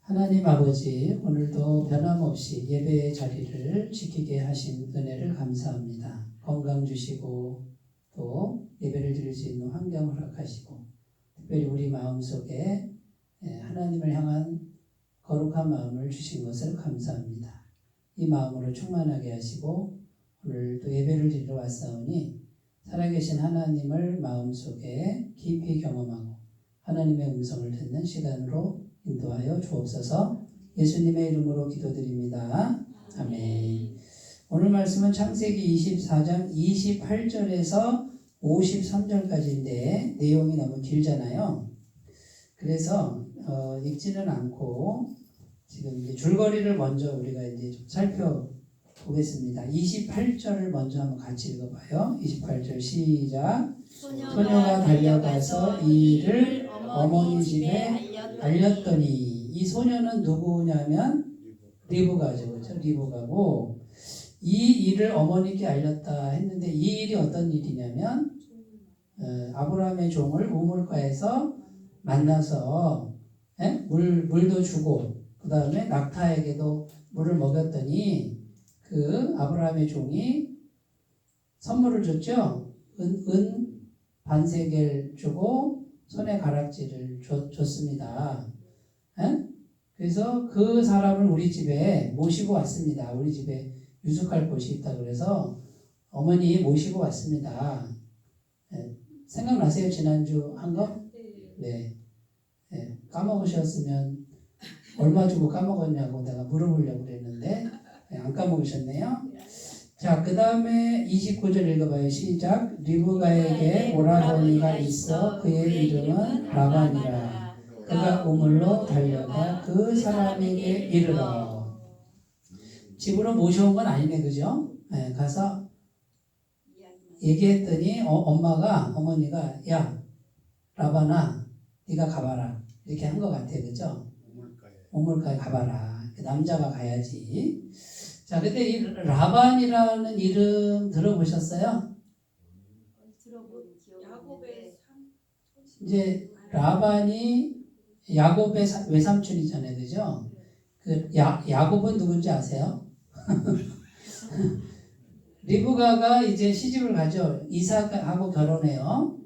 하나님 아버지, 오늘도 변함없이 예배의 자리를 지키게 하신 은혜를 감사합니다. 건강 주시고 또 예배를 드릴 수 있는 환경을 허락하시고 특별히 우리 마음속에 하나님을 향한 거룩한 마음을 주신 것을 감사합니다. 이 마음으로 충만하게 하시고 오늘 또 예배를 드리러 왔사오니 살아계신 하나님을 마음속에 깊이 경험하고 하나님의 음성을 듣는 시간으로 인도하여 주옵소서. 예수님의 이름으로 기도드립니다. 아멘. 오늘 말씀은 창세기 24장 28절에서 53절까지인데 내용이 너무 길잖아요. 그래서 읽지는 않고 지금 이제 줄거리를 먼저 우리가 이제 좀 살펴보겠습니다. 28절을 먼저 한번 같이 읽어봐요. 28절 시작. 소녀가 달려가서 이 일을 어머니 집에 알렸더니, 이 소녀는 누구냐면 리브가죠. 그렇죠? 리브가고 이 일을 어머니께 알렸다 했는데 이 일이 어떤 일이냐면 아브라함의 종을 우물가에서 만나서 물도 주고 그 다음에 낙타에게도 물을 먹였더니 그 아브라함의 종이 선물을 줬죠. 은 반세겔 주고 손에 가락지를 줬습니다. 그래서 그 사람을 우리 집에 모시고 왔습니다. 우리 집에 유숙할 곳이 있다 그래서 어머니 모시고 왔습니다. 생각나세요? 지난주 한 거? 네. 까먹으셨으면 얼마 주고 까먹었냐고 내가 물어보려고 그랬는데 안 까먹으셨네요. 자, 그 다음에 29절 읽어봐요. 시작. 리브가에게 오라버니가 있어 그의 이름은 라반이라. 그가 우물로 달려가 그 사람에게 이르러. 집으로 모셔온 건 아니네, 그죠? 가서 얘기했더니 어머니가 야, 라반아, 네가 가봐라. 이렇게 한 것 같아, 그죠? 우물가에 가봐라. 남자가 가야지. 자, 근데 이 라반이라는 이름 들어보셨어요? 이제 라반이 야곱의 외삼촌이잖아요, 그죠? 그 야곱은 누군지 아세요? 리브가가 이제 시집을 가죠. 이삭하고 결혼해요.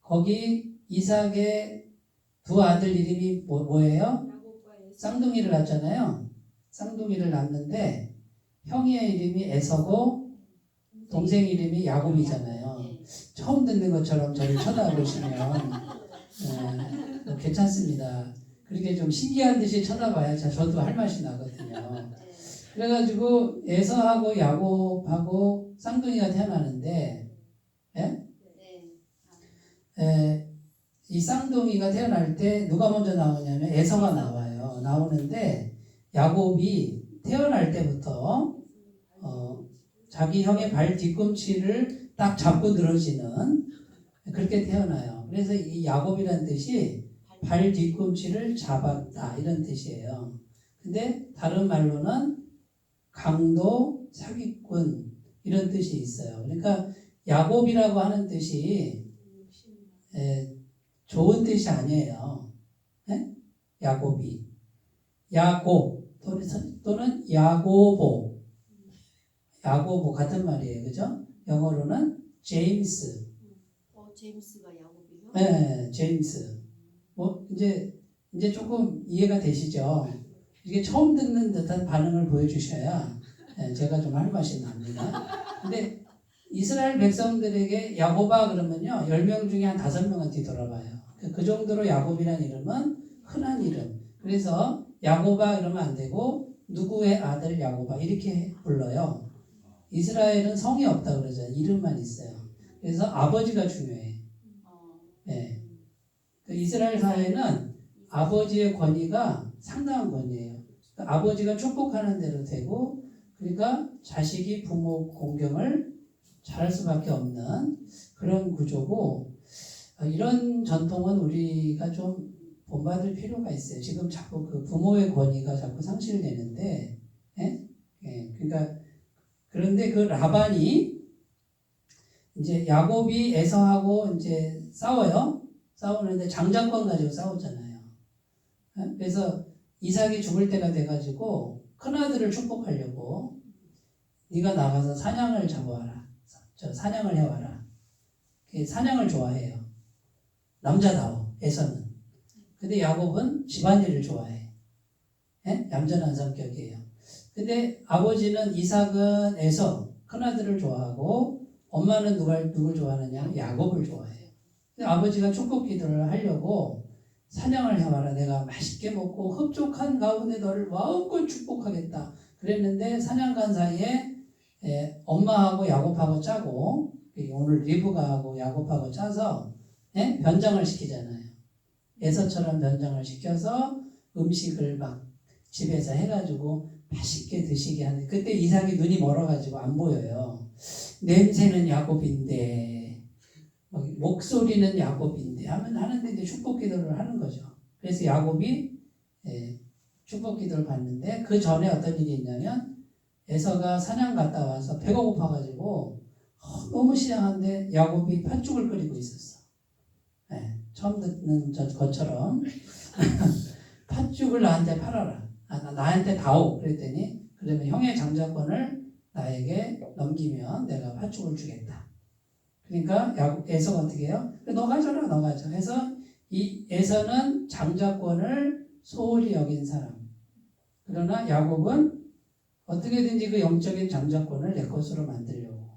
거기 이삭의 두 아들 이름이 뭐예요? 쌍둥이를 낳잖아요. 쌍둥이를 낳는데 형의 이름이 에서고 동생 이름이 야곱이잖아요. 처음 듣는 것처럼 저를 쳐다보시면 괜찮습니다. 그렇게 좀 신기한 듯이 쳐다봐야 저도 할 맛이 나거든요. 그래가지고 에서하고 야곱하고 쌍둥이가 태어나는데 이 쌍둥이가 태어날 때 누가 먼저 나오냐면 에서가 나와요. 나오는데 야곱이 태어날 때부터 자기 형의 발 뒤꿈치를 딱 잡고 늘어지는 그렇게 태어나요. 그래서 이 야곱이라는 뜻이 발 뒤꿈치를 잡았다 이런 뜻이에요. 근데 다른 말로는 강도, 사기꾼 이런 뜻이 있어요. 그러니까 야곱이라고 하는 뜻이 좋은 뜻이 아니에요. 야곱이 야곱 또는 야고보 같은 말이에요. 그죠? 영어로는 제임스. 제임스가 야곱이요? 네, 제임스. 이제 조금 이해가 되시죠? 이게 처음 듣는 듯한 반응을 보여주셔야 제가 좀 할 맛이 납니다. 근데 이스라엘 백성들에게 야곱아 그러면요 10명 중에 한 5명은 뒤돌아봐요. 그 정도로 야곱이라는 이름은 흔한 이름. 그래서 야곱아 이러면 안 되고 누구의 아들 야곱아 이렇게 불러요. 이스라엘은 성이 없다 그러잖아요. 이름만 있어요. 그래서 아버지가 중요해. 그 이스라엘 사회는 아버지의 권위가 상당한 권위예요. 그러니까 아버지가 축복하는 대로 되고 그러니까 자식이 부모 공경을 잘할 수밖에 없는 그런 구조고 이런 전통은 우리가 좀 본받을 필요가 있어요. 지금 자꾸 그 부모의 권위가 자꾸 상실되는데 그러니까 그런데 그 라반이 이제 야곱이 에서하고 이제 싸우는데 장자권 가지고 싸웠잖아요. 그래서 이삭이 죽을 때가 돼가지고 큰아들을 축복하려고 네가 나가서 사냥을 잡아와라. 사냥을 해와라. 사냥을 좋아해요. 남자다워 에서는. 근데 야곱은 집안일을 좋아해. 예? 얌전한 성격이에요. 근데 아버지는 이삭은 에서 큰아들을 좋아하고 엄마는 누굴 좋아하느냐? 야곱을 좋아해요. 근데 아버지가 축복 기도를 하려고 사냥을 해와라. 내가 맛있게 먹고 흡족한 가운데 너를 마음껏 축복하겠다. 그랬는데 사냥 간 사이에 엄마하고 야곱하고 짜고 오늘 리브가하고 야곱하고 짜서 변장을 시키잖아요. 에서처럼 변장을 시켜서 음식을 막 집에서 해가지고 맛있게 드시게 하는데 그때 이삭이 눈이 멀어가지고 안 보여요. 냄새는 야곱인데 목소리는 야곱인데 하는데 이제 축복 기도를 하는 거죠. 그래서 야곱이 축복 기도를 받는데 그 전에 어떤 일이 있냐면 에서가 사냥 갔다 와서 배가 고파가지고 너무 시장한데 야곱이 팥죽을 끓이고 있었어. 처음 듣는 것처럼 팥죽을 나한테 팔아라. 나한테 다오. 그랬더니 그러면 형의 장자권을 나에게 넘기면 내가 팥죽을 주겠다. 그러니까 에서가 어떻게 해요? 너 가져라, 너 가져. 해서 이 에서는 장자권을 소홀히 여긴 사람. 그러나 야곱은 어떻게든지 그 영적인 장자권을 내 것으로 만들려고.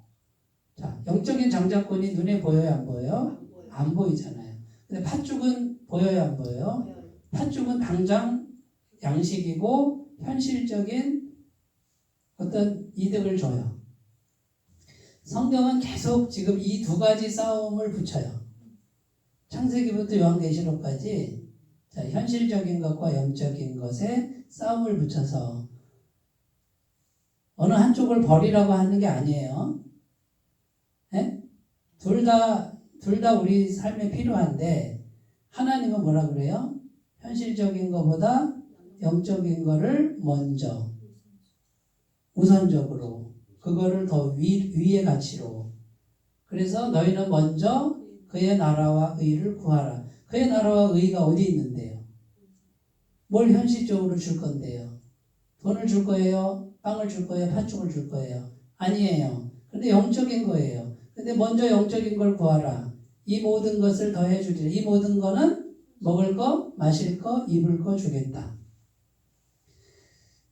자, 영적인 장자권이 눈에 보여요, 안 보여요? 안 보여요. 안 보이잖아요. 근데 팥죽은 보여요, 안 보여요? 보여요. 팥죽은 당장 양식이고 현실적인 어떤 이득을 줘요. 성경은 계속 지금 이 두 가지 싸움을 붙여요. 창세기부터 요한계시록까지 현실적인 것과 영적인 것에 싸움을 붙여서 어느 한쪽을 버리라고 하는 게 아니에요. 둘 다 우리 삶에 필요한데 하나님은 뭐라 그래요? 현실적인 것보다 영적인 거를 먼저 우선적으로 그거를 더 위의 가치로. 그래서 너희는 먼저 그의 나라와 의를 구하라. 그의 나라와 의가 어디 있는데요? 뭘 현실적으로 줄 건데요? 돈을 줄 거예요? 빵을 줄 거예요? 팥죽을 줄 거예요? 아니에요. 근데 영적인 거예요. 근데 먼저 영적인 걸 구하라. 이 모든 것을 더해 주리라. 이 모든 거는 먹을 거, 마실 거, 입을 거 주겠다.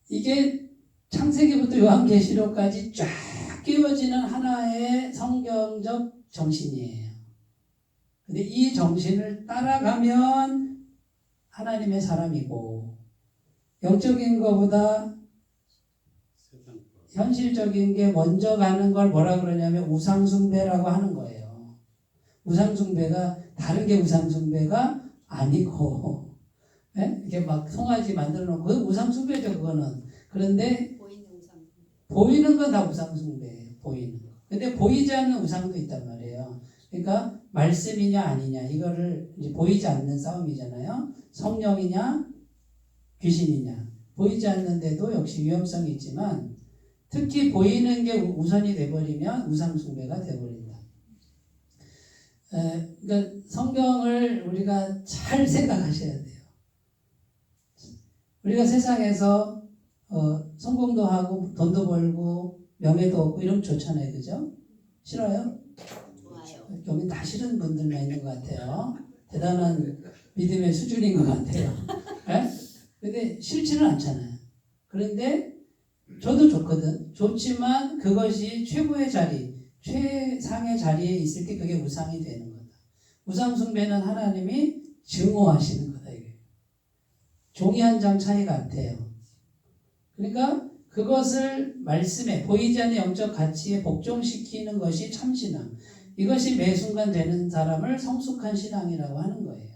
이게 창세기부터 요한계시록까지 쫙 끼워지는 하나의 성경적 정신이에요. 근데 이 정신을 따라가면 하나님의 사람이고 영적인 것보다 현실적인 게 먼저 가는 걸 뭐라 그러냐면 우상숭배라고 하는 거예요. 우상숭배가 다른 게 우상숭배가 아니고 이게 막 송아지 만들어 놓고 그건 우상숭배죠. 그거는. 그런데 보이는 건 다 우상숭배예요. 보이는 거. 근데 보이지 않는 우상도 있단 말이에요. 그러니까 말씀이냐 아니냐 이거를 이제 보이지 않는 싸움이잖아요. 성령이냐 귀신이냐. 보이지 않는데도 역시 위험성이 있지만 특히 보이는 게 우선이 돼버리면 우상숭배가 돼버린다. 그러니까 성경을 우리가 잘 생각하셔야 돼요. 우리가 세상에서 성공도 하고 돈도 벌고 명예도 얻고 이러면 좋잖아요. 그죠? 싫어요? 좋아요. 여기 다 싫은 분들만 있는 것 같아요. 대단한 믿음의 수준인 것 같아요. 근데 싫지는 않잖아요. 그런데 저도 좋거든. 좋지만 그것이 최고의 자리, 최상의 자리에 있을 때 그게 우상이 되는 거다. 우상숭배는 하나님이 증오하시는 거다. 이게. 종이 한 장 차이 같아요. 그러니까 그것을 말씀에 보이지 않는 영적 가치에 복종시키는 것이 참신앙. 이것이 매 순간 되는 사람을 성숙한 신앙이라고 하는 거예요.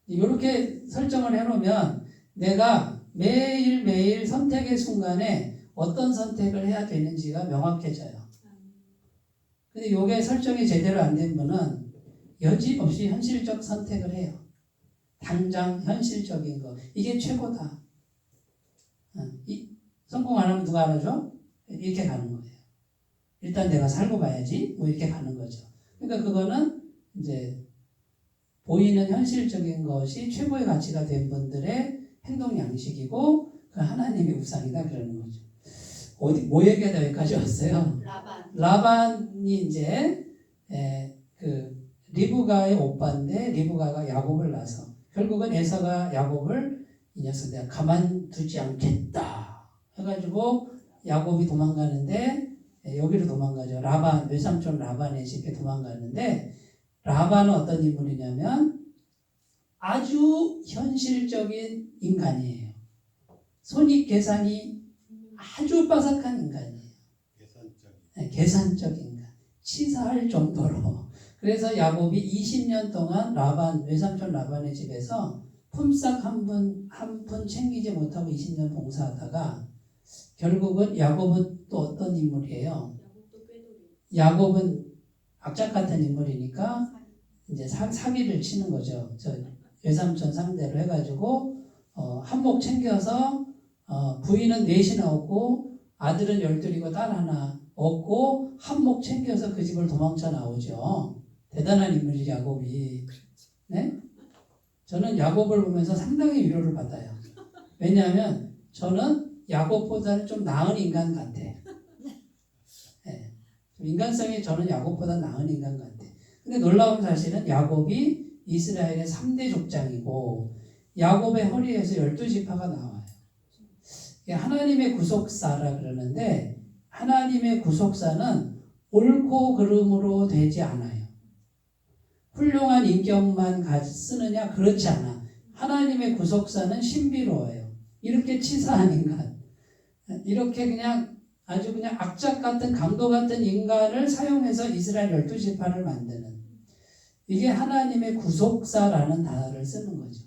이렇게 설정을 해놓으면 내가 매일매일 선택의 순간에 어떤 선택을 해야 되는지가 명확해져요. 근데 이게 설정이 제대로 안 된 분은 여지없이 현실적 선택을 해요. 당장 현실적인 거. 이게 최고다. 성공 안 하면 누가 알아줘? 이렇게 가는 거예요. 일단 내가 살고 봐야지. 뭐 이렇게 가는 거죠. 그러니까 그거는 이제 보이는 현실적인 것이 최고의 가치가 된 분들의 행동 양식이고 그 하나님의 우상이다 그러는 거죠. 뭐 얘기하다 여기까지 왔어요? 라반이 이제 그 리브가의 오빠인데 리브가가 야곱을 낳아서 결국은 에서가 야곱을 이 녀석 내가 가만두지 않겠다 해가지고 야곱이 도망가는데 여기로 도망가죠. 라반 외삼촌 라반의 집에 도망가는데 라반은 어떤 인물이냐면 아주 현실적인 인간이에요. 손익 계산이 아주 빠삭한 인간이에요. 계산적 인간. 치사할 정도로. 그래서 야곱이 20년 동안 라반 외삼촌 라반의 집에서 품삯 한 푼 챙기지 못하고 20년 봉사하다가 결국은 야곱은 또 어떤 인물이에요? 야곱은 악착 같은 인물이니까 이제 사기를 치는 거죠. 저 외삼촌 상대로 해가지고 한몫 챙겨서 부인은 넷이나 얻고 아들은 12이고 딸 하나 얻고 한몫 챙겨서 그 집을 도망쳐 나오죠. 대단한 인물이죠, 야곱이. 네? 저는 야곱을 보면서 상당히 위로를 받아요. 왜냐하면 저는 야곱보다는 좀 나은 인간 같아. 네. 인간성이 저는 야곱보다 나은 인간 같아. 근데 놀라운 사실은 야곱이 이스라엘의 3대 족장이고 야곱의 허리에서 12지파가 나와요. 하나님의 구속사라 그러는데 하나님의 구속사는 옳고 그름으로 되지 않아요. 훌륭한 인격만 쓰느냐? 그렇지 않아. 하나님의 구속사는 신비로워요. 이렇게 치사한 인간, 이렇게 그냥 아주 그냥 악착 같은 강도 같은 인간을 사용해서 이스라엘 12지파를 만드는 이게 하나님의 구속사라는 단어를 쓰는 거죠.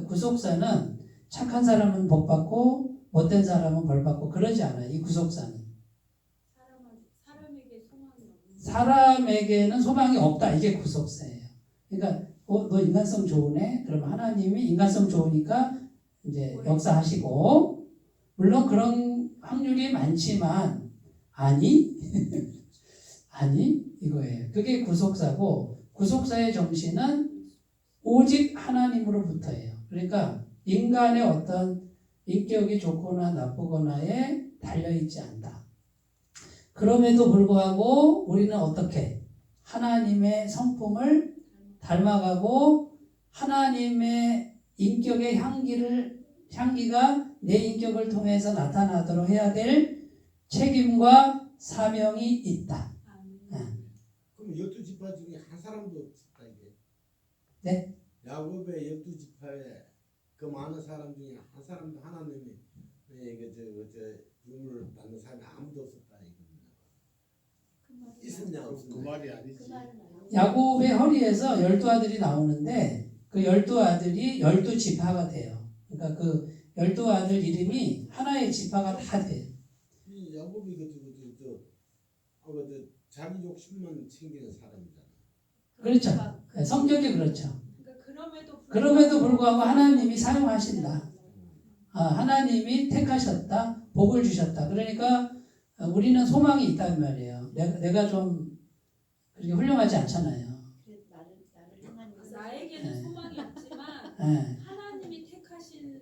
구속사는 착한 사람은 복 받고 못된 사람은 벌 받고 그러지 않아요. 이 구속사는 사람에게는 소망이 없다. 이게 구속사예요. 그러니까 너 인간성 좋으네. 그러면 하나님이 인간성 좋으니까 이제 역사하시고 물론 그런 확률이 많지만 아니 아니 이거예요. 그게 구속사고 구속사의 정신은 오직 하나님으로부터예요. 그러니까 인간의 어떤 인격이 좋거나 나쁘거나에 달려있지 않다. 그럼에도 불구하고 우리는 어떻게 하나님의 성품을 닮아가고 하나님의 인격의 향기가 내 인격을 통해서 나타나도록 해야 될 책임과 사명이 있다. 그럼 12지파 중에 한 사람도 없었다 이게? 네? 야곱의 12지파에 그 많은 사람 중에 한 사람도 하나님이 유물을 받는 사람이 아무도 없었다 이겁니다. 있었냐 없었냐? 그 말이 아니지. 야곱의 허리에서 12아들이 나오는데 그 12아들이 12지파가 돼요. 그러니까 그 12아들 이름이 하나의 지파가 다 돼요. 이 야곱이 자기 욕심만 챙기는 사람이잖아. 그렇죠. 성격이 그렇죠. 그러니까 그럼에도 불구하고 하나님이 사용하신다. 하나님이 택하셨다. 복을 주셨다. 그러니까 우리는 소망이 있단 말이에요. 내가 좀 그렇게 훌륭하지 않잖아요. 나에게는 소망이 없지만 네. 하나님이 택하시면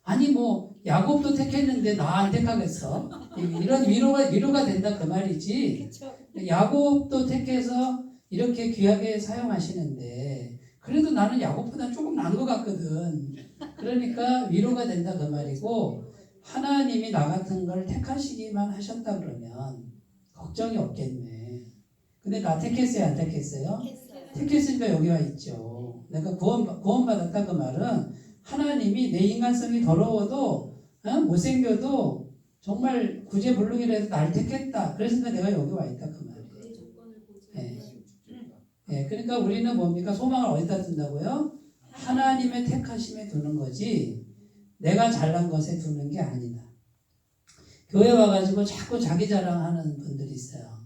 아니 뭐 야곱도 택했는데 나 안 택하겠어? 이런 위로가 된다 그 말이지. 야곱도 택해서 이렇게 귀하게 사용하시는데 그래도 나는 야곱보다 조금 나은 것 같거든. 그러니까 위로가 된다 그 말이고 하나님이 나 같은 걸 택하시기만 하셨다 그러면 걱정이 없겠네. 근데 나 택했어요 안 택했어요? 택했으니까 여기 와 있죠. 내가 구원받았다 그 말은 하나님이 내 인간성이 더러워도 못생겨도 정말 구제불능이라도 날 택했다. 그래서 내가 여기 와 있다 그 말이에요. 네, 그러니까 우리는 뭡니까? 소망을 어디다 둔다고요? 하나님의 택하심에 두는 거지 내가 잘난 것에 두는 게 아니다. 교회 와가지고 자꾸 자기 자랑하는 분들이 있어요.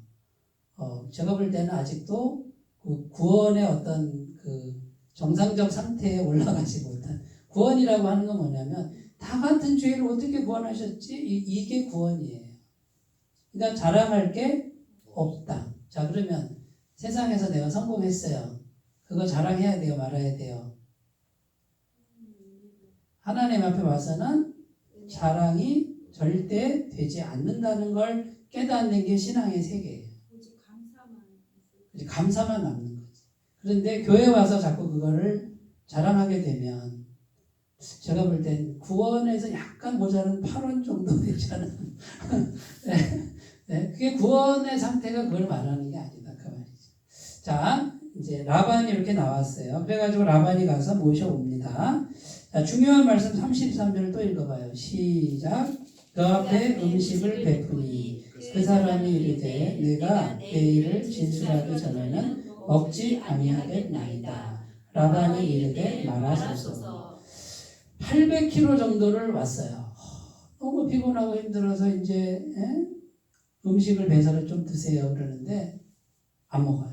제가 볼 때는 아직도 그 구원의 어떤 그 정상적 상태에 올라가지 못한 구원이라고 하는 건 뭐냐면 다 같은 죄를 어떻게 구원하셨지? 이게 구원이에요. 그러니까 자랑할 게 없다. 자 그러면 세상에서 내가 성공했어요. 그거 자랑해야 돼요, 말아야 돼요? 하나님 앞에 와서는 자랑이 절대 되지 않는다는 걸 깨닫는 게 신앙의 세계예요. 오직 감사만 있을 이제 감사만 남는 거지. 그런데 교회 와서 자꾸 그거를 자랑하게 되면 제가 볼 땐 구원에서 약간 모자른 8원 정도 되지 않은 네, 네, 그게 구원의 상태가 그걸 말하는 게 아니다 그 말이죠. 자, 이제 라반이 이렇게 나왔어요. 그래가지고 라반이 가서 모셔옵니다. 자, 중요한 말씀 33절 또 읽어봐요. 시작. 그 앞에 음식을 베푸니 그 사람이 이르되 내가 내 일을 진술하기 전에는 먹지 아니하겠나이다. 라반이 이르되 말하소서. 800km 정도를 왔어요. 너무 피곤하고 힘들어서 이제 음식을 배달을 좀 드세요 그러는데 안 먹어요.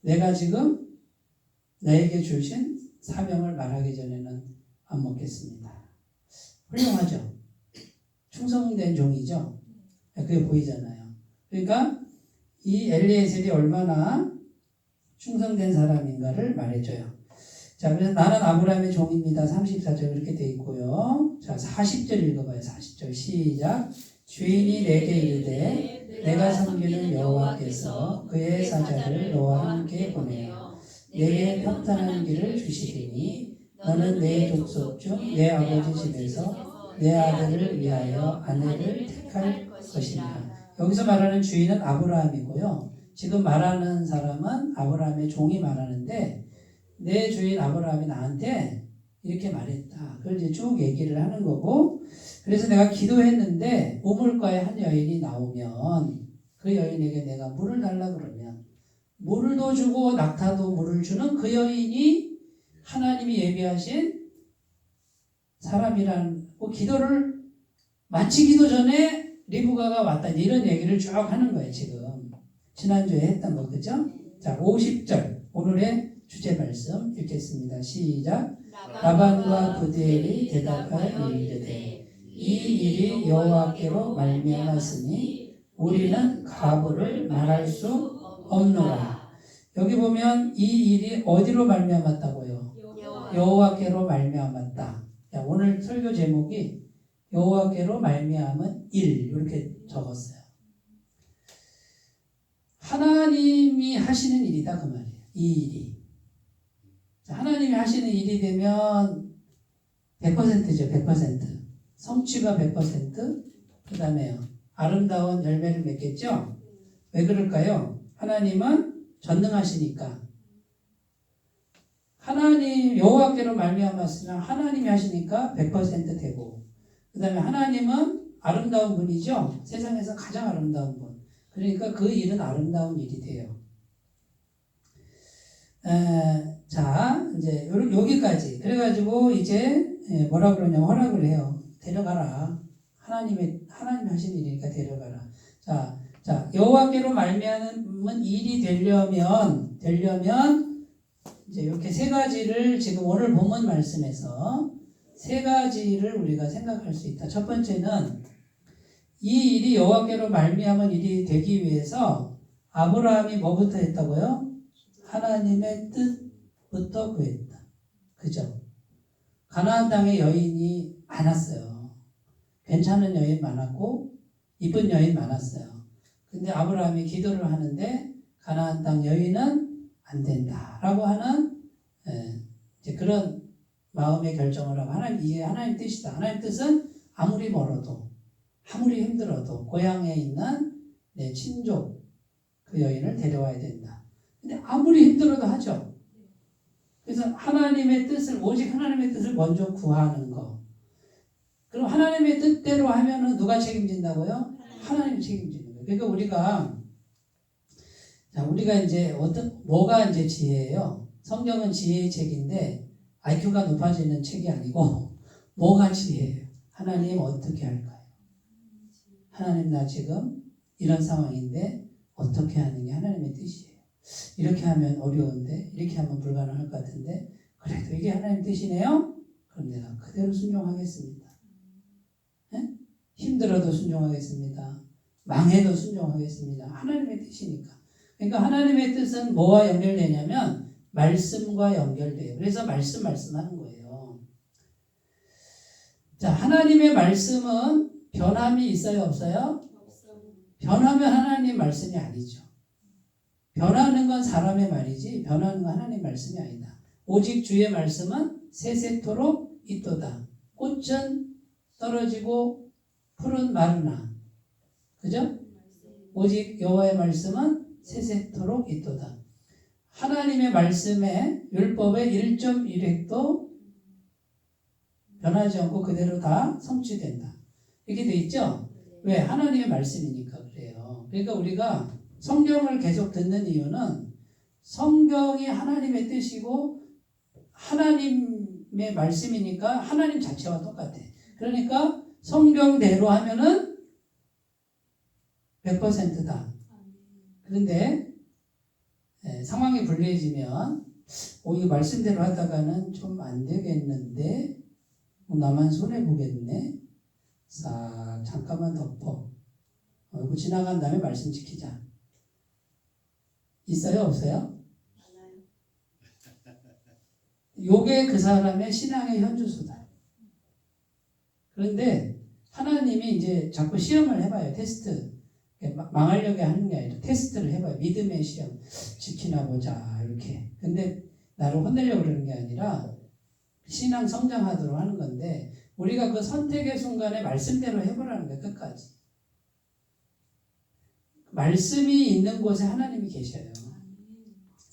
내가 지금 나에게 주신 사명을 말하기 전에는 안 먹겠습니다. 훌륭하죠? 충성된 종이죠? 그게 보이잖아요. 그러니까 이 엘리에셀이 얼마나 충성된 사람인가를 말해줘요. 자, 그래서 나는 아브라함의 종입니다. 34절 이렇게 돼 있고요. 자, 40절 읽어봐요. 40절 시작. 주인이 내게 이르되 내가 섬기는 여호와께서 그의 사자를 너와 함께 보내어 내게 평탄한 길을 주시리니 너는 내 족속 중 내 아버지 집에서 내 아들을 위하여 아내를 택할 것이니라. 여기서 말하는 주인은 아브라함이고요. 지금 말하는 사람은 아브라함의 종이 말하는데 내 주인 아브라함이 나한테 이렇게 말했다. 그걸 이제 쭉 얘기를 하는 거고, 그래서 내가 기도했는데 우물가에 한 여인이 나오면 그 여인에게 내가 물을 달라 그러면 물도 주고 낙타도 물을 주는 그 여인이 하나님이 예비하신 사람이라는 기도를 마치기도 전에 리브가가 왔다. 이런 얘기를 쭉 하는 거예요. 지금 지난주에 했던 거 그죠? 자, 50절 오늘의 주제 말씀 읽겠습니다. 시작. 라반과 부디엘이 대답하여 이르되 이 일이 여호와께로 말미암았으니 우리는 가부를 말할 수 없노라. 여기 보면 이 일이 어디로 말미암았다고요? 여호와께로 말미암았다. 자, 오늘 설교 제목이 여호와께로 말미암은 일 이렇게 적었어요. 하나님이 하시는 일이다 그 말이에요. 이 일이. 자, 하나님이 하시는 일이 되면 100%죠. 100%. 성취가 100%. 그 다음에요. 아름다운 열매를 맺겠죠. 왜 그럴까요? 하나님은 전능하시니까. 하나님 여호와께로 말미암았으면 하나님이 하시니까 100% 되고, 그 다음에 하나님은 아름다운 분이죠. 세상에서 가장 아름다운 분. 그러니까 그 일은 아름다운 일이 돼요. 자, 이제 여기까지. 그래가지고 이제 뭐라 그러냐면 허락을 해요. 데려가라. 하나님이 하신 일이니까 데려가라. 자, 여호와께로 말미암은 일이 되려면 이제 이렇게 세 가지를 지금 오늘 본문 말씀에서 세 가지를 우리가 생각할 수 있다. 첫 번째는 이 일이 여호와께로 말미암은 일이 되기 위해서 아브라함이 뭐부터 했다고요? 하나님의 뜻부터 구했다. 그죠? 가나안 땅에 여인이 많았어요. 괜찮은 여인 많았고 이쁜 여인 많았어요. 근데 아브라함이 기도를 하는데 가나안 땅 여인은 안 된다라고 하는 이제 그런 마음의 결정을 하고 이게 하나님 뜻이다. 하나님 뜻은 아무리 멀어도 아무리 힘들어도 고향에 있는 내 친족 그 여인을 데려와야 된다. 근데 아무리 힘들어도 하죠. 그래서 하나님의 뜻을 오직 하나님의 뜻을 먼저 구하는 거. 그럼 하나님의 뜻대로 하면은 누가 책임진다고요? 하나님이 책임지는 거예요. 그러니까 우리가 이제 뭐가 이제 지혜예요? 성경은 지혜의 책인데 IQ가 높아지는 책이 아니고 뭐가 지혜예요? 하나님 어떻게 할까요? 하나님 나 지금 이런 상황인데 어떻게 하는 게 하나님의 뜻이에요. 이렇게 하면 어려운데 이렇게 하면 불가능할 것 같은데 그래도 이게 하나님 뜻이네요? 그럼 내가 그대로 순종하겠습니다. 네? 힘들어도 순종하겠습니다. 망해도 순종하겠습니다. 하나님의 뜻이니까. 그러니까 하나님의 뜻은 뭐와 연결되냐면 말씀과 연결돼요. 그래서 말씀하는 거예요. 자, 하나님의 말씀은 변함이 있어요, 없어요? 없어요. 변하면 하나님 말씀이 아니죠. 변하는 건 사람의 말이지 변하는 건 하나님 말씀이 아니다. 오직 주의 말씀은 세세토록 있도다. 꽃은 떨어지고 풀은 마르나. 그죠? 오직 여호와의 말씀은 세세토록 있도다. 하나님의 말씀의 율법의 1.1획도 변하지 않고 그대로 다 성취된다. 이렇게 돼 있죠? 왜? 하나님의 말씀이니까 그래요. 그러니까 우리가 성경을 계속 듣는 이유는 성경이 하나님의 뜻이고 하나님의 말씀이니까 하나님 자체와 똑같아. 그러니까 성경대로 하면은 100%다. 그런데 상황이 불리해지면 이 말씀대로 하다가는 좀 안 되겠는데 나만 손해보겠네. 싹 잠깐만 덮어. 이거 지나간 다음에 말씀 지키자. 있어요? 없어요? 요게 그 사람의 신앙의 현주소다. 그런데 하나님이 이제 자꾸 시험을 해봐요. 테스트. 망하려고 하는 게 아니라 테스트를 해봐요. 믿음의 시험. 지키나 보자. 이렇게. 근데 나를 혼내려고 그러는 게 아니라 신앙 성장하도록 하는 건데 우리가 그 선택의 순간에 말씀대로 해보라는 거예요. 끝까지. 말씀이 있는 곳에 하나님이 계셔요.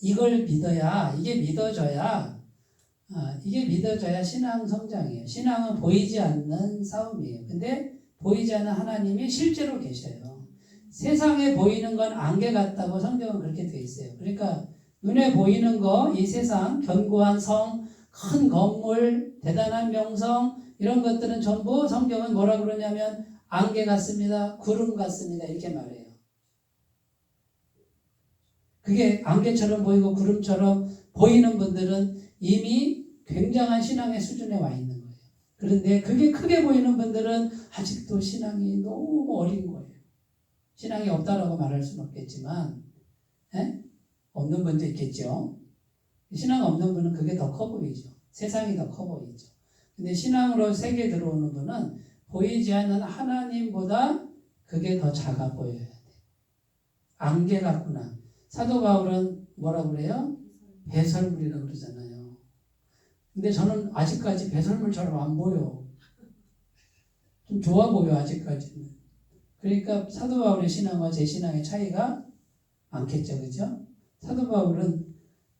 이걸 믿어야, 이게 믿어져야 신앙 성장이에요. 신앙은 보이지 않는 싸움이에요. 근데 보이지 않는 하나님이 실제로 계셔요. 세상에 보이는 건 안개 같다고 성경은 그렇게 돼 있어요. 그러니까 눈에 보이는 거, 이 세상, 견고한 성, 큰 건물, 대단한 명성, 이런 것들은 전부 성경은 뭐라 그러냐면 안개 같습니다. 구름 같습니다. 이렇게 말해요. 그게 안개처럼 보이고 구름처럼 보이는 분들은 이미 굉장한 신앙의 수준에 와 있는 거예요. 그런데 그게 크게 보이는 분들은 아직도 신앙이 너무 어린 거예요. 신앙이 없다라고 말할 수는 없겠지만 없는 분도 있겠죠. 신앙 없는 분은 그게 더 커 보이죠. 세상이 더 커 보이죠. 근데 신앙으로 세계에 들어오는 분은 보이지 않는 하나님보다 그게 더 작아 보여야 돼. 안개 같구나. 사도 바울은 뭐라고 그래요? 배설물이라고 그러잖아요. 근데 저는 아직까지 배설물처럼 안 보여. 좀 좋아 보여 아직까지는. 그러니까 사도 바울의 신앙과 제 신앙의 차이가 많겠죠. 그죠? 사도 바울은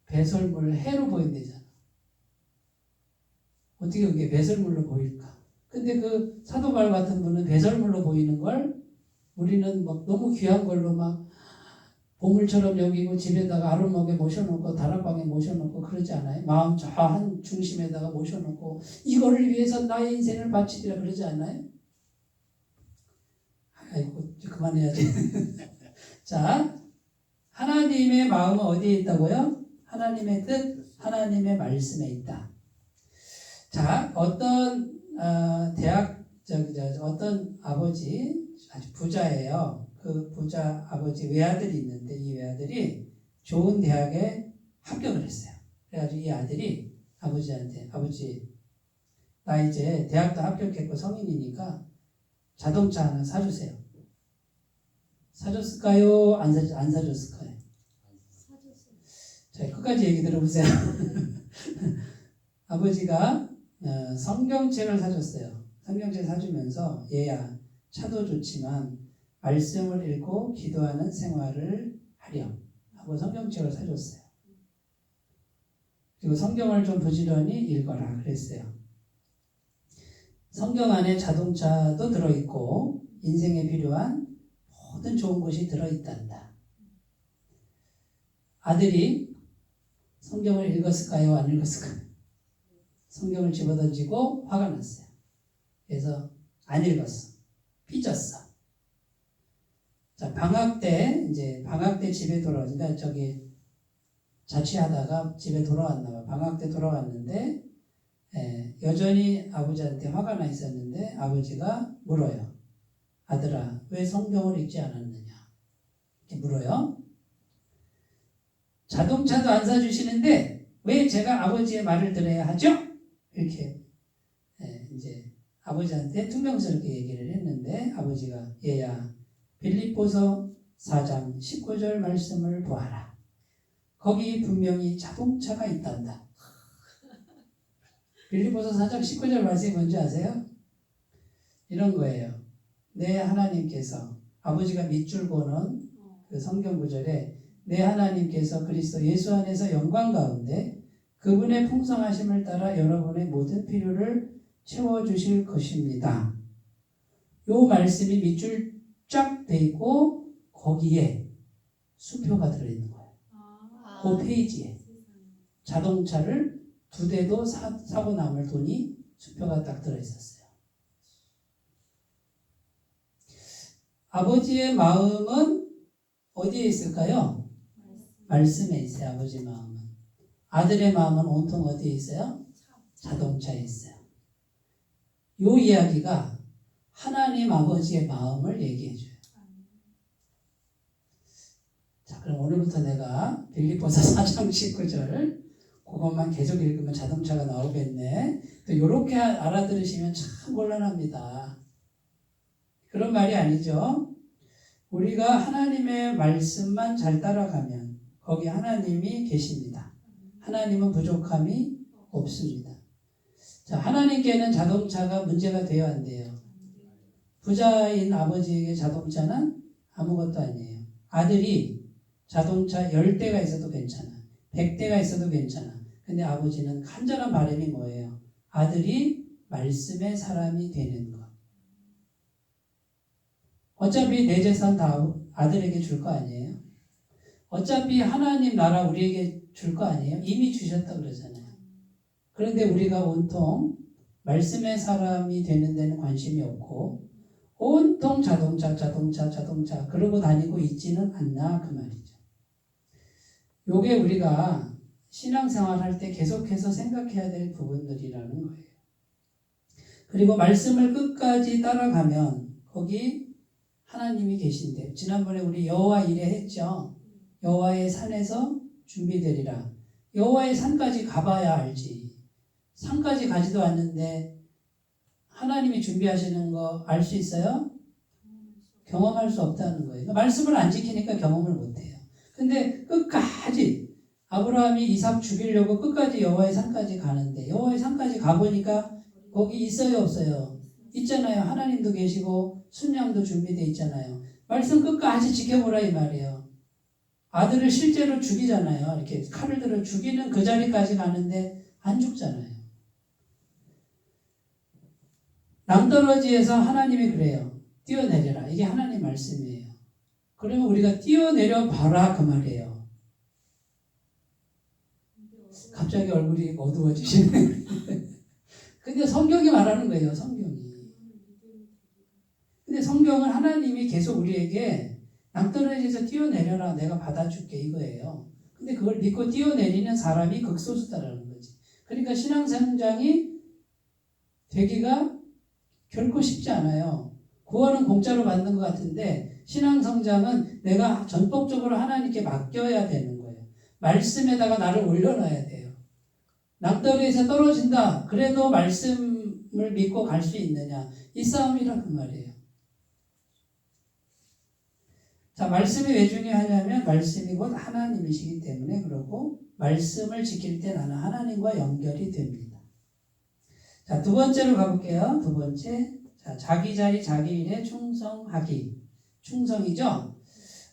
배설물 해로 보인대잖아. 어떻게 그게 배설물로 보일까? 근데 그 사도 바울 같은 분은 배설물로 보이는 걸 우리는 막 너무 귀한 걸로 막 보물처럼 여기고 집에다가 아름하게 모셔놓고 다락방에 모셔놓고 그러지 않아요? 마음 저 한 중심에다가 모셔놓고 이거를 위해서 나의 인생을 바치리라 그러지 않아요? 아이고 그만해야지. 자, 하나님의 마음은 어디에 있다고요? 하나님의 뜻, 하나님의 말씀에 있다. 자, 어떤 어떤 아버지 아주 부자예요. 그 부자 아버지 외아들이 있는데 이 외아들이 좋은 대학에 합격을 했어요. 그래가지고 이 아들이 아버지한테 아버지 나 이제 대학도 합격했고 성인이니까 자동차 하나 사주세요. 사줬을까요? 안 사줬을까요? 자, 끝까지 얘기 들어보세요. 아버지가 성경책을 사줬어요. 성경책 사주면서 얘야 차도 좋지만 말씀을 읽고 기도하는 생활을 하렴 하고 성경책을 사줬어요. 그리고 성경을 좀 부지런히 읽어라 그랬어요. 성경 안에 자동차도 들어있고 인생에 필요한 모든 좋은 것이 들어있단다. 아들이 성경을 읽었을까요? 안 읽었을까요? 성경을 집어던지고 화가 났어요. 그래서 안 읽었어. 삐졌어. 자, 방학 때 집에 돌아오니까 자취하다가 집에 돌아왔나 봐. 방학 때 돌아왔는데 여전히 아버지한테 화가 나 있었는데 아버지가 물어요. 아들아, 왜 성경을 읽지 않았느냐? 이렇게 물어요. 자동차도 안 사주시는데 왜 제가 아버지의 말을 들어야 하죠? 이렇게 이제 아버지한테 퉁명스럽게 얘기를 했는데 아버지가 얘야 빌립보서 4장 19절 말씀을 보아라. 거기 분명히 자동차가 있단다. 빌립보서 4장 19절 말씀이 뭔지 아세요? 이런 거예요. 내 하나님께서 아버지가 밑줄 보는 그 성경 구절에 내 하나님께서 그리스도 예수 안에서 영광 가운데 그분의 풍성하심을 따라 여러분의 모든 필요를 채워주실 것입니다. 요 말씀이 밑줄 쫙 돼 있고 거기에 수표가 들어있는 거예요. 그 페이지에 자동차를 2대도 사고 남을 돈이 수표가 딱 들어있었어요. 아버지의 마음은 어디에 있을까요? 말씀에 있어요. 아버지 마음은. 아들의 마음은 온통 어디에 있어요? 자동차에 있어요. 요 이야기가 하나님 아버지의 마음을 얘기해 줘요. 자, 그럼 오늘부터 내가 빌립보서 4장 19절 그것만 계속 읽으면 자동차가 나오겠네. 또 이렇게 알아들으시면 참 곤란합니다. 그런 말이 아니죠. 우리가 하나님의 말씀만 잘 따라가면 거기 하나님이 계십니다. 하나님은 부족함이 없습니다. 자, 하나님께는 자동차가 문제가 돼야 안 돼요. 부자인 아버지에게 자동차는 아무것도 아니에요. 아들이 자동차 10대가 있어도 괜찮아. 100대가 있어도 괜찮아. 근데 아버지는 간절한 바람이 뭐예요? 아들이 말씀의 사람이 되는 것. 어차피 내 재산 다 아들에게 줄 거 아니에요? 어차피 하나님 나라 우리에게 줄 거 아니에요? 이미 주셨다 그러잖아요. 그런데 우리가 온통 말씀의 사람이 되는 데는 관심이 없고 온통 자동차 그러고 다니고 있지는 않나 그 말이죠. 요게 우리가 신앙생활 할 때 계속해서 생각해야 될 부분들이라는 거예요. 그리고 말씀을 끝까지 따라가면 거기 하나님이 계신데 지난번에 우리 여호와 이레 했죠. 여호와의 산에서 준비되리라. 여호와의 산까지 가봐야 알지. 산까지 가지도 않는데 하나님이 준비하시는 거 알 수 있어요? 경험할 수 없다는 거예요. 그러니까 말씀을 안 지키니까 경험을 못해요. 근데 끝까지 아브라함이 이삭 죽이려고 끝까지 여호와의 산까지 가는데 여호와의 산까지 가보니까 거기 있어요 없어요? 있잖아요. 하나님도 계시고 순양도 준비되어 있잖아요. 말씀 끝까지 지켜보라 이 말이에요. 아들을 실제로 죽이잖아요. 이렇게 칼을 들어 죽이는 그 자리까지 가는데 안 죽잖아요. 낭떠러지에서 하나님이 그래요. 뛰어내려라. 이게 하나님 말씀이에요. 그러면 우리가 뛰어내려 봐라 그 말이에요. 갑자기 얼굴이 어두워지시네. 근데 성경이 말하는 거예요. 성경이. 근데 성경은 하나님이 계속 우리에게 낭떠러지에서 뛰어내려라. 내가 받아줄게 이거예요. 근데 그걸 믿고 뛰어내리는 사람이 극소수다라는 거지. 그러니까 신앙성장이 되기가 결코 쉽지 않아요. 구원은 공짜로 받는 것 같은데 신앙성장은 내가 전폭적으로 하나님께 맡겨야 되는 거예요. 말씀에다가 나를 올려놔야 돼요. 낭떠러지에서 떨어진다. 그래도 말씀을 믿고 갈 수 있느냐. 이 싸움이라 그 말이에요. 자, 말씀이 왜 중요하냐면 말씀이 곧 하나님이시기 때문에 그러고 말씀을 지킬 때 나는 하나님과 연결이 됩니다. 자, 두 번째로 가볼게요. 두 번째. 자, 자기 자리, 자기 일에 충성하기. 충성이죠?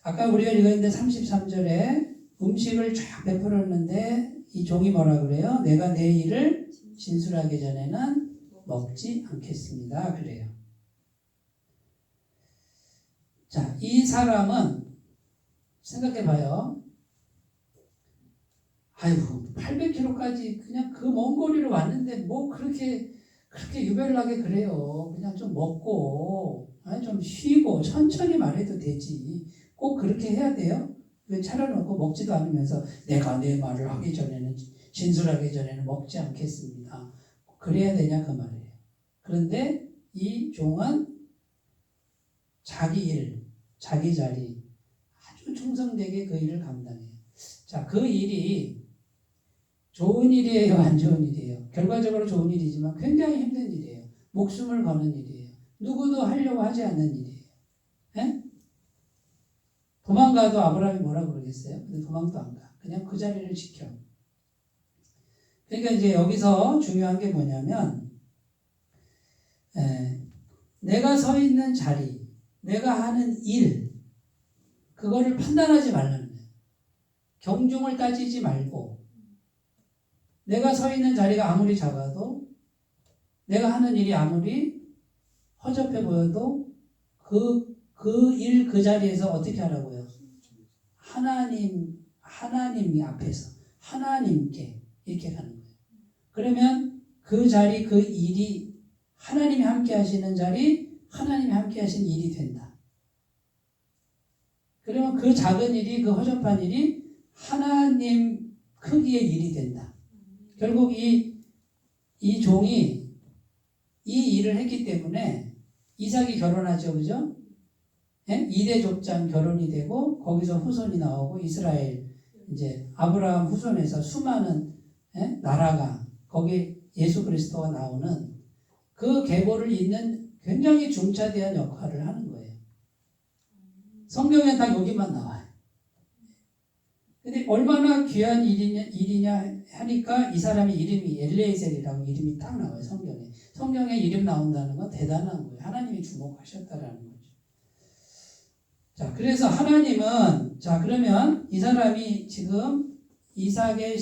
아까 우리가 읽었는데 33절에 음식을 쫙 베풀었는데 이 종이 뭐라 그래요? 내가 내 일을 진술하기 전에는 먹지 않겠습니다. 그래요. 자, 이 사람은 생각해봐요. 아이고 800km까지 그냥 그 먼 거리로 왔는데 뭐 그렇게 유별나게 그래요. 그냥 좀 먹고 좀 쉬고 천천히 말해도 되지. 꼭 그렇게 해야 돼요? 왜 차려놓고 먹지도 않으면서 내가 내 말을 하기 전에는 진술하기 전에는 먹지 않겠습니다. 그래야 되냐 그 말이에요. 그런데 이 종은 자기 일, 자기 자리 아주 충성되게 그 일을 감당해요. 자, 그 일이 좋은 일이에요, 안 좋은 일이에요? 결과적으로 좋은 일이지만 굉장히 힘든 일이에요. 목숨을 거는 일이에요. 누구도 하려고 하지 않는 일이에요. 예? 도망가도 아브라함이 뭐라고 그러겠어요? 근데 도망도 안 가. 그냥 그 자리를 지켜. 그러니까 이제 여기서 중요한 게 뭐냐면, 내가 서 있는 자리, 내가 하는 일, 그거를 판단하지 말라는 거예요. 경중을 따지지 말고, 내가 서 있는 자리가 아무리 작아도, 내가 하는 일이 아무리 허접해 보여도, 그 자리에서 어떻게 하라고요? 하나님 앞에서, 하나님께 이렇게 가는 거예요. 그러면 그 자리, 그 일이 하나님이 함께 하시는 자리, 하나님이 함께 하시는 일이 된다. 그러면 그 작은 일이, 그 허접한 일이 하나님 크기의 일이 된다. 결국 이 종이 이 일을 했기 때문에 이삭이 결혼하죠, 그죠? 예? 2대 족장 결혼이 되고 거기서 후손이 나오고 이스라엘 이제 아브라함 후손에서 수많은 나라가 거기 예수 그리스도가 나오는 그 계보를 잇는 굉장히 중차대한 역할을 하는 거예요. 성경에 딱 여기만 나와요. 근데 얼마나 귀한 일이냐 하니까 이 사람의 이름이 엘리에셀이라고 이름이 딱 나와요. 성경에 이름 나온다는 건 대단한 거예요. 하나님이 주목하셨다라는 거죠. 자, 그래서 하나님은, 자, 그러면 이 사람이 지금 이삭의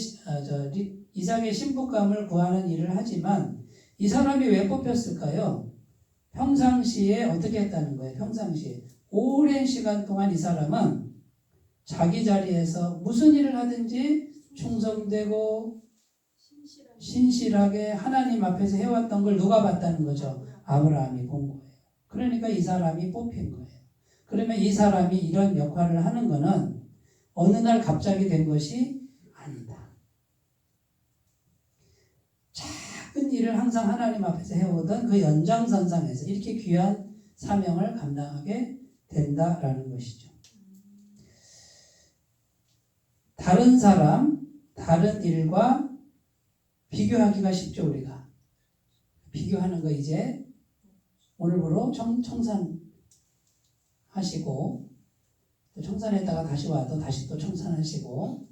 신부감을 구하는 일을 하지만 이 사람이 왜 뽑혔을까요? 평상시에 어떻게 했다는 거예요? 평상시에. 오랜 시간 동안 이 사람은 자기 자리에서 무슨 일을 하든지 충성되고 신실하게 하나님 앞에서 해왔던 걸 누가 봤다는 거죠? 아브라함이 본 거예요. 그러니까 이 사람이 뽑힌 거예요. 그러면 이 사람이 이런 역할을 하는 거는 어느 날 갑자기 된 것이 아니다. 작은 일을 항상 하나님 앞에서 해오던 그 연장선상에서 이렇게 귀한 사명을 감당하게 된다라는 것이죠. 다른 사람, 다른 일과 비교하기가 쉽죠, 우리가. 비교하는 거 이제 오늘부로 청산하시고 또 청산했다가 다시 와도 다시 또 청산하시고.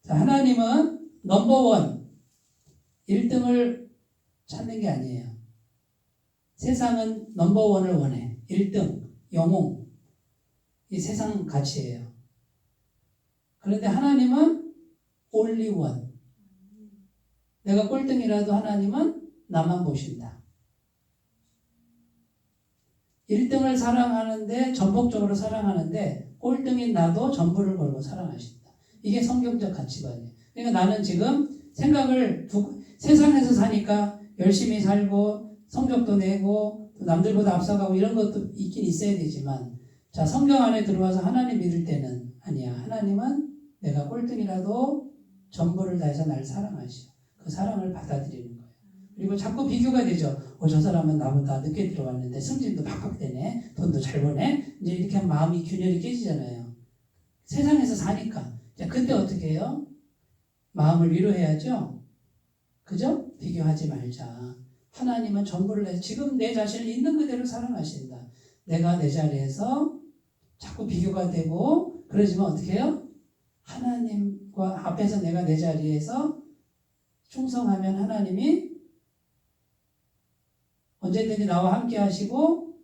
자, 하나님은 넘버원 1등을 찾는 게 아니에요. 세상은 넘버원을 원해. 1등, 영웅. 이 세상 가치예요. 그런데 하나님은 only one. 내가 꼴등이라도 하나님은 나만 보신다. 1등을 사랑하는데, 전폭적으로 사랑하는데 꼴등인 나도 전부를 걸고 사랑하신다. 이게 성경적 가치관이에요. 그러니까 나는 지금 생각을 세상에서 사니까 열심히 살고 성적도 내고 남들보다 앞서가고 이런 것도 있긴 있어야 되지만, 자, 성경 안에 들어와서 하나님 믿을 때는 아니야. 하나님은 내가 꼴등이라도 전부를 다해서 날 사랑하시오. 그 사랑을 받아들이는 거예요. 그리고 자꾸 비교가 되죠. 저 사람은 나보다 늦게 들어왔는데 승진도 팍팍 되네. 돈도 잘 버네. 이제 이렇게 하면 마음이 균열이 깨지잖아요. 세상에서 사니까. 자, 그때 어떻게 해요? 마음을 위로해야죠. 그죠? 비교하지 말자. 하나님은 전부를 내서 지금 내 자신을 있는 그대로 사랑하신다. 내가 내 자리에서 자꾸 비교가 되고 그러지만 어떻게 해요? 하나님과 앞에서 내가 내 자리에서 충성하면 하나님이 언제든지 나와 함께 하시고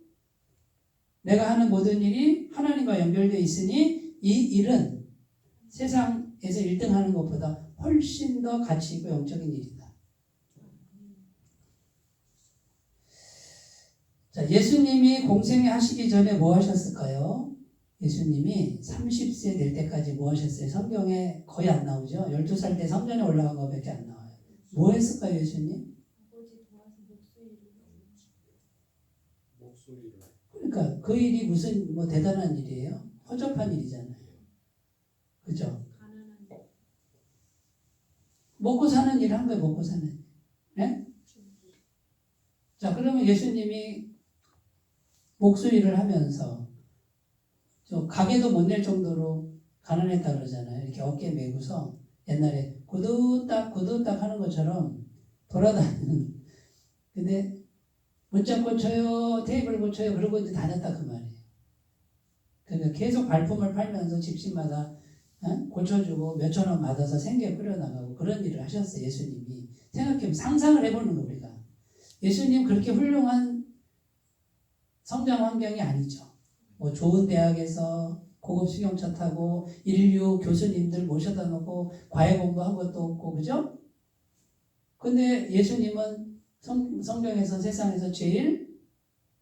내가 하는 모든 일이 하나님과 연결되어 있으니 이 일은 세상에서 1등 하는 것보다 훨씬 더 가치 있고 영적인 일이다. 자, 예수님이 공생애 하시기 전에 뭐 하셨을까요? 예수님이 30세 될 때까지 뭐 하셨어요? 성경에 거의 안 나오죠? 12살 때 성전에 올라간 것밖에 안 나와요. 뭐 했을까요, 예수님? 아버지 도와서 목소리를. 그러니까 그 일이 무슨 뭐 대단한 일이에요? 허접한 일이잖아요. 그죠? 가난한 먹고 사는 일 한 거예요, 먹고 사는 일. 네? 자, 그러면 예수님이 목소리를 하면서 저 가게도 못 낼 정도로 가난했다 그러잖아요. 이렇게 어깨 메고서 옛날에 구두딱 하는 것처럼 돌아다니는. 근데 문짝 고쳐요, 테이블 고쳐요, 그러고 이제 다녔다 그 말이에요. 그러니까 계속 발품을 팔면서 집집마다 고쳐주고 몇천 원 받아서 생계 꾸려나가고 그런 일을 하셨어요. 예수님이. 생각해보면 상상을 해보는 거 우리가. 예수님 그렇게 훌륭한 성장 환경이 아니죠. 뭐 좋은 대학에서 고급 수경차 타고 인류 교수님들 모셔다 놓고 과외 공부한 것도 없고 그죠? 근데 예수님은 성경에서 세상에서 제일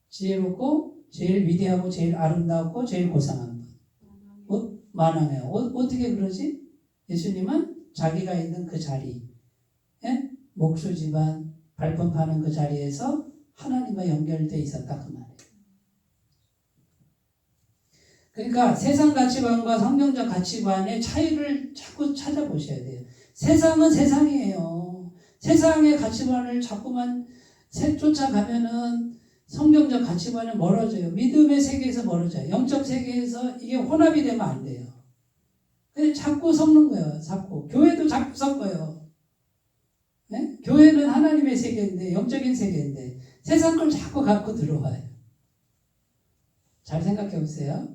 지혜롭고 제일 위대하고 제일 아름답고 제일 고상한 분. 만왕해요. 어떻게 그러지? 예수님은 자기가 있는 그 자리, 목수 집안, 발품 파는 그 자리에서 하나님과 연결되어 있었다 그 말이에요. 그러니까 세상 가치관과 성경적 가치관의 차이를 자꾸 찾아보셔야 돼요. 세상은 세상이에요. 세상의 가치관을 자꾸만 쫓아가면은 성경적 가치관은 멀어져요. 믿음의 세계에서 멀어져요. 영적 세계에서 이게 혼합이 되면 안 돼요. 근데 자꾸 섞는 거예요. 자꾸. 교회도 자꾸 섞어요. 네? 교회는 하나님의 세계인데, 영적인 세계인데, 세상 걸 자꾸 갖고 들어와요. 잘 생각해 보세요.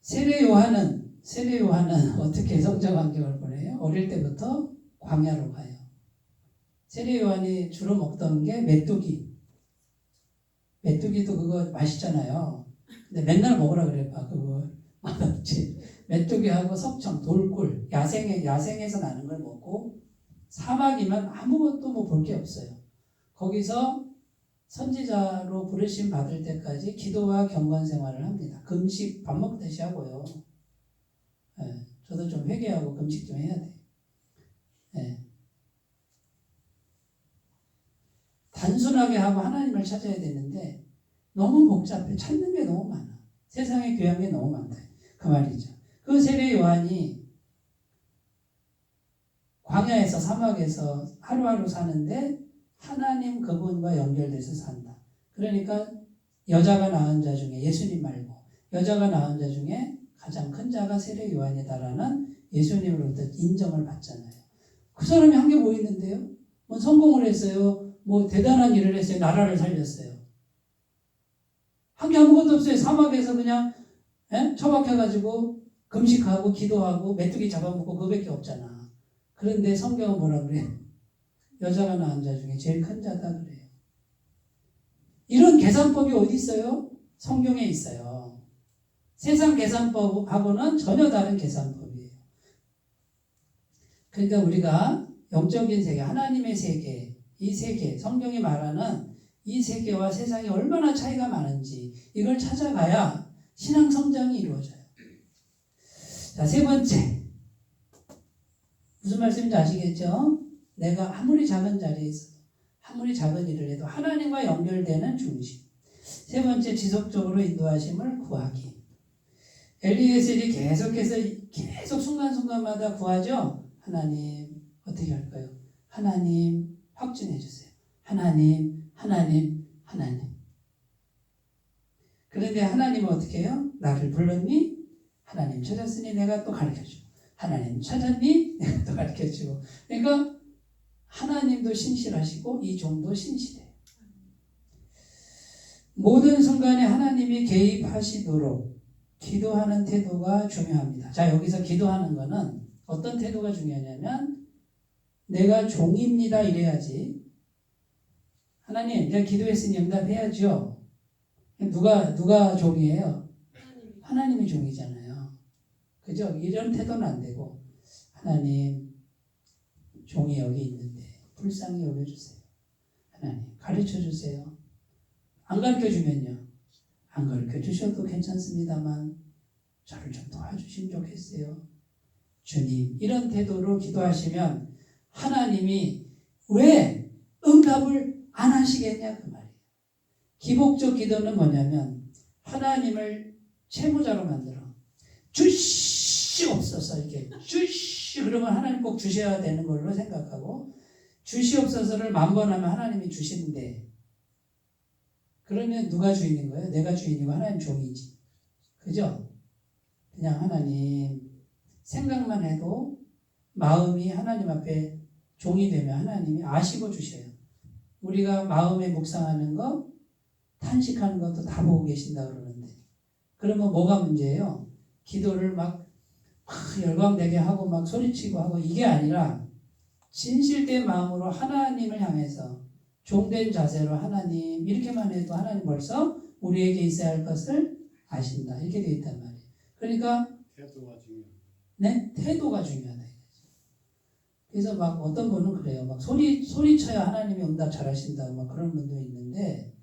세례 요한은 어떻게 성장 환경을 보내요? 어릴 때부터 광야로 가요. 세례 요한이 주로 먹던 게 메뚜기. 메뚜기도 그거 맛있잖아요. 근데 맨날 먹으라 그래봐. 그거 맛없지. 메뚜기하고 석청, 돌꿀, 야생에서 나는 걸 먹고 사막이면 아무것도 뭐 볼 게 없어요. 거기서 선지자로 부르심 받을 때까지 기도와 경건 생활을 합니다. 금식 밥 먹듯이 하고요. 저도 좀 회개하고 금식 좀 해야 돼요. 단순하게 하고 하나님을 찾아야 되는데 너무 복잡해. 찾는 게 너무 많아. 세상에 귀한 게 너무 많다. 그 말이죠. 그 세례 요한이 광야에서 사막에서 하루하루 사는데 하나님 그분과 연결돼서 산다. 그러니까 여자가 낳은 자 중에 예수님 말고 여자가 낳은 자 중에 가장 큰 자가 세례 요한이다라는 예수님으로부터 인정을 받잖아요. 그 사람이 한 게 뭐 있는데요? 뭐 성공을 했어요. 뭐 대단한 일을 했어요. 나라를 살렸어요. 한 게 아무것도 없어요. 사막에서 그냥 처박혀가지고 금식하고 기도하고 메뚜기 잡아먹고 그거밖에 없잖아. 그런데 성경은 뭐라 그래요? 여자가 낳은 자 중에 제일 큰 자다 그래요. 이런 계산법이 어디 있어요? 성경에 있어요. 세상 계산법하고는 전혀 다른 계산법이에요. 그러니까 우리가 영적인 세계, 하나님의 세계, 이 세계, 성경이 말하는 이 세계와 세상이 얼마나 차이가 많은지 이걸 찾아가야 신앙 성장이 이루어져요. 자, 세 번째. 무슨 말씀인지 아시겠죠? 내가 아무리 작은 자리에 있어도 아무리 작은 일을 해도 하나님과 연결되는 중심. 세 번째, 지속적으로 인도하심을 구하기. 엘리에셀이 계속 순간순간마다 구하죠. 하나님 어떻게 할까요? 하나님 확증해 주세요. 하나님. 그런데 하나님은 어떻게 해요? 나를 불렀니? 하나님 찾았으니 내가 또 가르쳐주고 하나님 찾았니? 내가 또 가르쳐주고. 그러니까 하나님도 신실하시고 이 종도 신실해요. 모든 순간에 하나님이 개입하시도록 기도하는 태도가 중요합니다. 자, 여기서 기도하는 거는 어떤 태도가 중요하냐면 내가 종입니다 이래야지. 하나님 내가 기도했으니 응답해야죠. 누가 종이에요? 하나님이 종이잖아요. 그죠? 이런 태도는 안 되고 하나님 종이 여기 있는데 불쌍히 여겨주세요. 하나님 가르쳐주세요. 안 가르쳐주면요. 안 가르쳐주셔도 괜찮습니다만 저를 좀 도와주시면 좋겠어요. 주님 이런 태도로 기도하시면 하나님이 왜 응답을 안 하시겠냐 그 말이에요. 기복적 기도는 뭐냐면 하나님을 채무자로 만들어 주시옵소서 이렇게 그러면 하나님 꼭 주셔야 되는 걸로 생각하고 주시옵소서를 만번하면 하나님이 주시는데 그러면 누가 주인인 거예요? 내가 주인이고 하나님 종이지. 그죠? 그냥 하나님 생각만 해도 마음이 하나님 앞에 종이 되면 하나님이 아시고 주셔요. 우리가 마음에 묵상하는 거, 탄식하는 것도 다 보고 계신다 그러는데, 그러면 뭐가 문제예요? 기도를 막 열광되게 하고 막 소리치고 하고 이게 아니라 진실된 마음으로 하나님을 향해서 종된 자세로 하나님 이렇게만 해도 하나님 벌써 우리에게 있어야 할 것을 아신다 이렇게 되어 있단 말이에요. 그러니까 태도가 중요해. 네? 태도가 중요하다. 그래서 막 어떤 분은 그래요. 막 소리쳐야 하나님이 응답 잘하신다. 막 그런 분도 있는데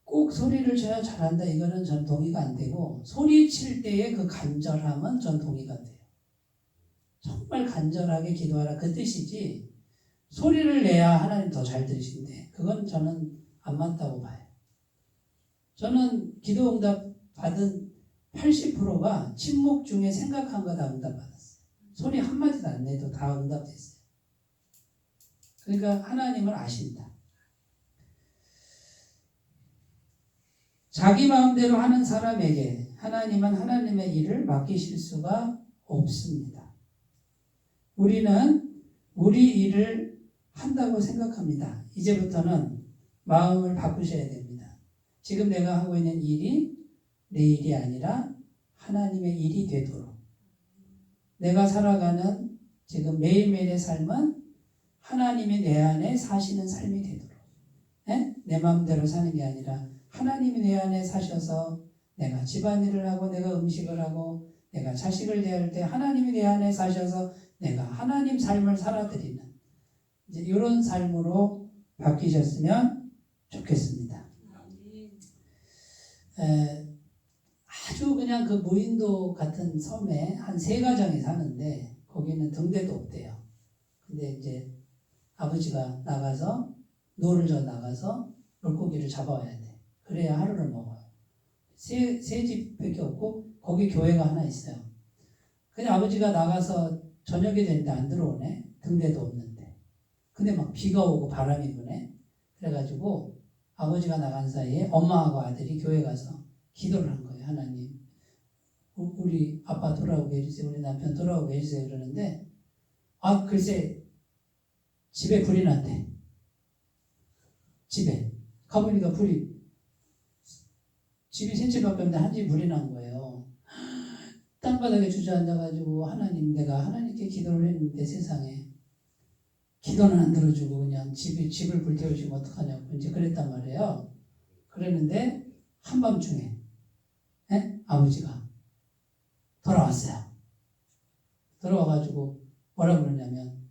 꼭 소리를 쳐야 잘한다. 이거는 전 동의가 안 되고 소리칠 때의 그 간절함은 전 동의가 돼요. 정말 간절하게 기도하라 그 뜻이지 소리를 내야 하나님 더 잘 들으신대. 그건 저는 안 맞다고 봐요. 저는 기도 응답 받은 80%가 침묵 중에 생각한 거 다 응답 받았어요. 소리 한마디도 안 내도 다 응답됐어요. 그러니까 하나님을 아신다. 자기 마음대로 하는 사람에게 하나님은 하나님의 일을 맡기실 수가 없습니다. 우리는 우리 일을 한다고 생각합니다. 이제부터는 마음을 바꾸셔야 됩니다. 지금 내가 하고 있는 일이 내 일이 아니라 하나님의 일이 되도록 내가 살아가는 지금 매일매일의 삶은 하나님이 내 안에 사시는 삶이 되도록 내 마음대로 사는 게 아니라 하나님이 내 안에 사셔서 내가 집안일을 하고 내가 음식을 하고 내가 자식을 대할 때 하나님이 내 안에 사셔서 내가 하나님 삶을 살아드리는 이제 이런 삶으로 바뀌셨으면 좋겠습니다. 아주 그냥 그 무인도 같은 섬에 한 3가정이 사는데 거기는 등대도 없대요. 근데 이제 아버지가 나가서 노를 져 나가서 물고기를 잡아와야 돼. 그래야 하루를 먹어요. 세 집밖에 없고 거기 교회가 하나 있어요. 그냥 아버지가 나가서 저녁이 됐는데 안 들어오네. 등대도 없는데. 근데 막 비가 오고 바람이 부네. 그래가지고 아버지가 나간 사이에 엄마하고 아들이 교회 가서 기도를 한 거예요. 하나님 우리 아빠 돌아오게 해주세요. 우리 남편 돌아오게 해주세요. 그러는데 글쎄 집에 불이 났대. 집에 가보니까 집이 3집밖에 없는데 한 집이 불이 난 거예요. 땅바닥에 주저앉아가지고 하나님 내가 하나님께 기도를 했는데 세상에 기도는 안 들어주고 그냥 집을 불태우시면 어떡하냐고 이제 그랬단 말이에요. 그랬는데 한밤중에 아버지가 돌아왔어요. 돌아와가지고 뭐라고 그러냐면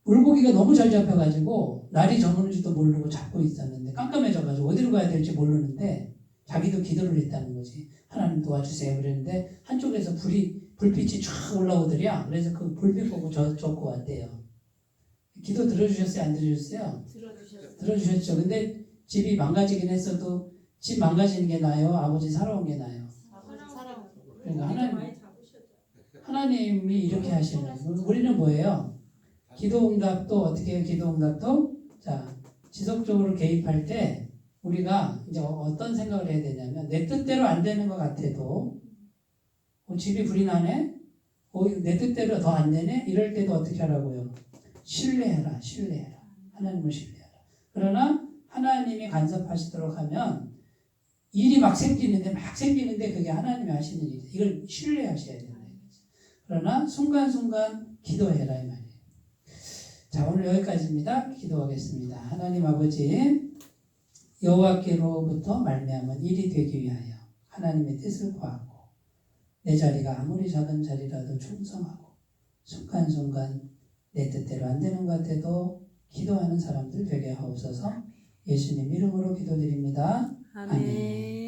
물고기가 너무 잘 잡혀가지고 날이 저무는지도 모르고 잡고 있었는데 깜깜해져가지고 어디로 가야 될지 모르는데 자기도 기도를 했다는 거지. 하나님 도와주세요 그랬는데 한쪽에서 불빛이 쫙 올라오더랴. 그래서 그 불빛 보고 젓고 왔대요. 기도 들어주셨어요? 안 들어주셨어요? 들어주셨죠. 근데 집이 망가지긴 했어도 집 망가지는 게 나아요? 아버지 살아온 게 나아요? 그러니까 하나님이 이렇게 하시는 거예요. 우리는 뭐예요? 기도응답도 어떻게 해요? 기도응답도 자 지속적으로 개입할 때 우리가 이제 어떤 생각을 해야 되냐면 내 뜻대로 안 되는 것 같아도 집이 불이 나네? 내 뜻대로 더 안 되네? 이럴 때도 어떻게 하라고요? 신뢰해라. 하나님을 신뢰해라. 그러나 하나님이 간섭하시도록 하면 일이 막 생기는데 그게 하나님이 하시는 일이에요. 이걸 신뢰하셔야 된다. 그러나 순간순간 기도해라 이 말이에요. 자 오늘 여기까지입니다. 기도하겠습니다. 하나님 아버지 여호와께로부터 말미암은 일이 되기 위하여 하나님의 뜻을 구하고 내 자리가 아무리 작은 자리라도 충성하고 순간순간 내 뜻대로 안 되는 것 같아도 기도하는 사람들 되게 하옵소서. 예수님 이름으로 기도드립니다. 아멘.